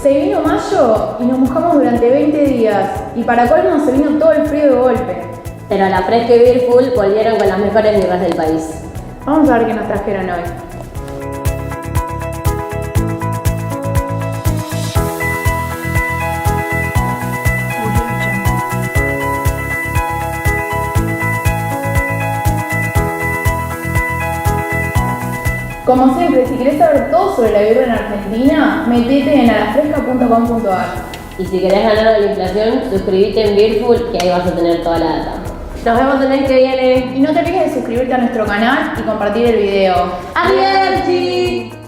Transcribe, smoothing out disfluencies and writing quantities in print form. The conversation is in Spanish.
Se vino mayo y nos mojamos durante 20 días. Y para colmo se vino todo el frío de golpe. Pero la Fresca y Beerful volvieron con las mejores birras del país. Vamos a ver qué nos trajeron hoy. Como siempre, si querés saber todo sobre la birra en Argentina, metete en alafresca.com.ar. Y si querés ganar de la inflación, suscríbete en Beerful, que ahí vas a tener toda la data. Nos vemos el mes que viene. Y no te olvides de suscribirte a nuestro canal y compartir el video. ¡Arrivederci!